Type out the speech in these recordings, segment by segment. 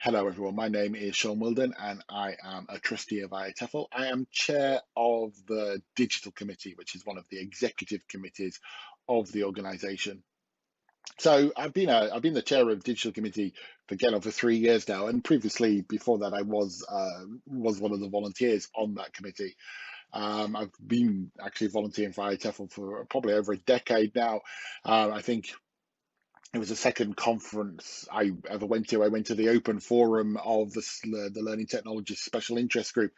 Hello, everyone. My name is Shaun Wilden, and I am a trustee of IATEFL. I am chair of the Digital Committee, which is one of the executive committees of the organisation. So I've been the chair of Digital Committee for getting over 3 years now, and previously before that I was one of the volunteers on that committee. I've been actually volunteering for IATEFL for probably over a decade now. I think it was the second conference I ever went to. I went to the open forum of the Learning Technologies Special Interest Group,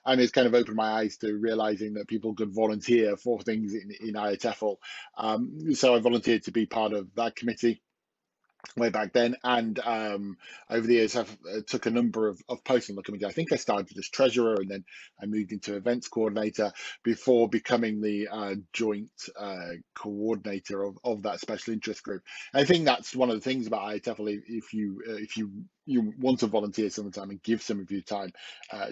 and it's kind of opened my eyes to realizing that people could volunteer for things in IATEFL. So I volunteered to be part of that committee way back then. And over the years, I've took a number of posts on the committee. I think I started as treasurer, and then I moved into events coordinator before becoming the joint coordinator of that special interest group. I think that's one of the things about IATEFL. If you want to volunteer some of the time and give some of your time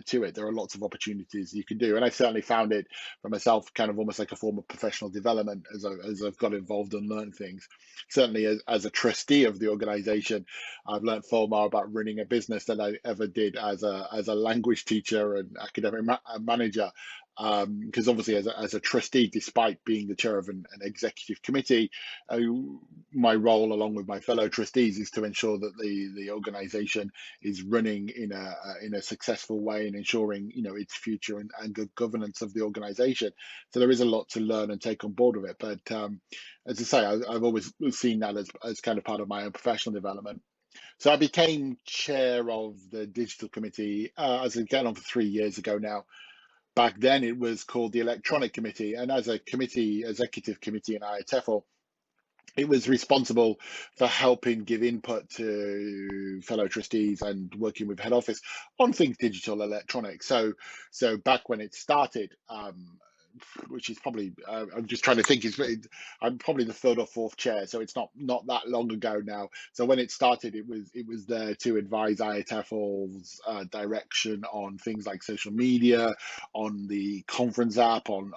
to it, there are lots of opportunities you can do. And I certainly found it for myself kind of almost like a form of professional development as I've got involved and learned things. Certainly, as a trustee of the organization, I've learned far more about running a business than I ever did as a language teacher and academic manager. Because obviously, as a trustee, despite being the chair of an executive committee, uh, my role, along with my fellow trustees, is to ensure that the organisation is running in a successful way and ensuring its future and good governance of the organisation. So there is a lot to learn and take on board with it. But as I say, I've always seen that as kind of part of my own professional development. So I became chair of the digital committee as again on for 3 years ago now. Back then, it was called the Electronic Committee, and as a committee, executive committee in IATEFL, it was responsible for helping give input to fellow trustees and working with head office on things digital electronic. So back when it started, which is probably I'm just trying to think is I'm probably the third or fourth chair, so it's not that long ago now. So when it started, it was there to advise IATEFL's direction on things like social media, on the conference app, on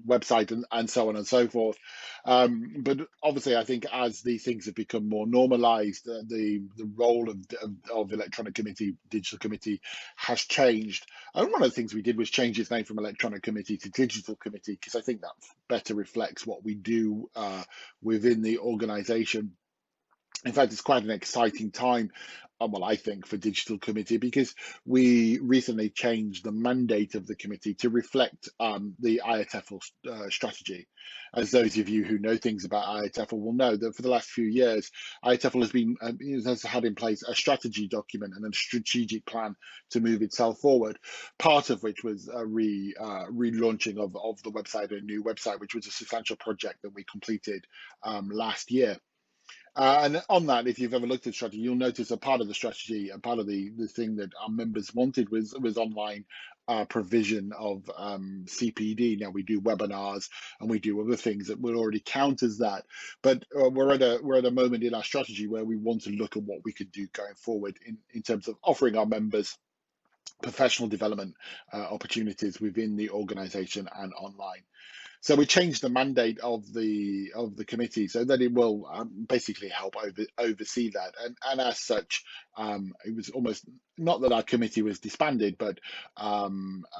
website, and so on and so forth. But obviously, I think as these things have become more normalised, the role of electronic committee, digital committee, has changed. And one of the things we did was change its name from electronic committee to digital committee because I think that better reflects what we do within the organisation. In fact, it's quite an exciting time, well, I think, for Digital Committee because we recently changed the mandate of the committee to reflect the IATEFL strategy. As those of you who know things about IATEFL will know that for the last few years, IATEFL has had in place a strategy document and a strategic plan to move itself forward. Part of which was a relaunching of the website, a new website, which was a substantial project that we completed last year. And on that, if you've ever looked at strategy, you'll notice a part of the strategy, a part of the thing that our members wanted was online provision of CPD. Now we do webinars and we do other things that will already count as that, but we're at a moment in our strategy where we want to look at what we could do going forward in terms of offering our members professional development opportunities within the organisation and online. So we changed the mandate of the committee so that it will basically help oversee that. And as such, it was almost not that our committee was disbanded, but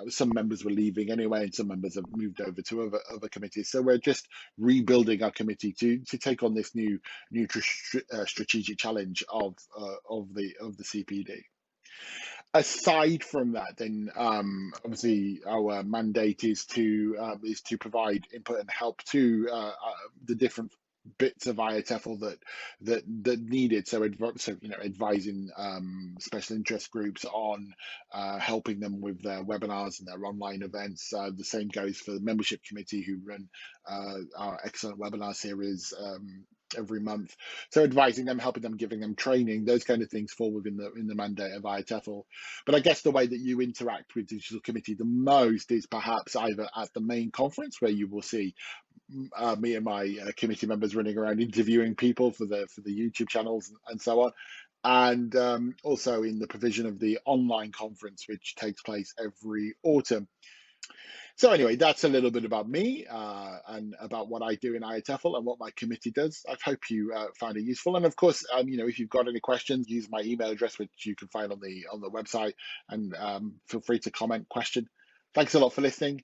some members were leaving anyway, and some members have moved over to other committees. So we're just rebuilding our committee to take on this new strategic challenge of the CPD. Aside from that, then obviously our mandate is to provide input and help to the different bits of IATEFL that need it. So advising special interest groups on helping them with their webinars and their online events. The same goes for the membership committee who run our excellent webinar series every month. So advising them, helping them, giving them training, those kind of things fall within the mandate of IATEFL. But I guess the way that you interact with digital committee the most is perhaps either at the main conference where you will see me and my committee members running around interviewing people for the YouTube channels and so on. And also in the provision of the online conference, which takes place every autumn. So anyway, that's a little bit about me and about what I do in IATEFL and what my committee does. I hope you found it useful. And of course, if you've got any questions, use my email address, which you can find on the website, and feel free to comment, question. Thanks a lot for listening.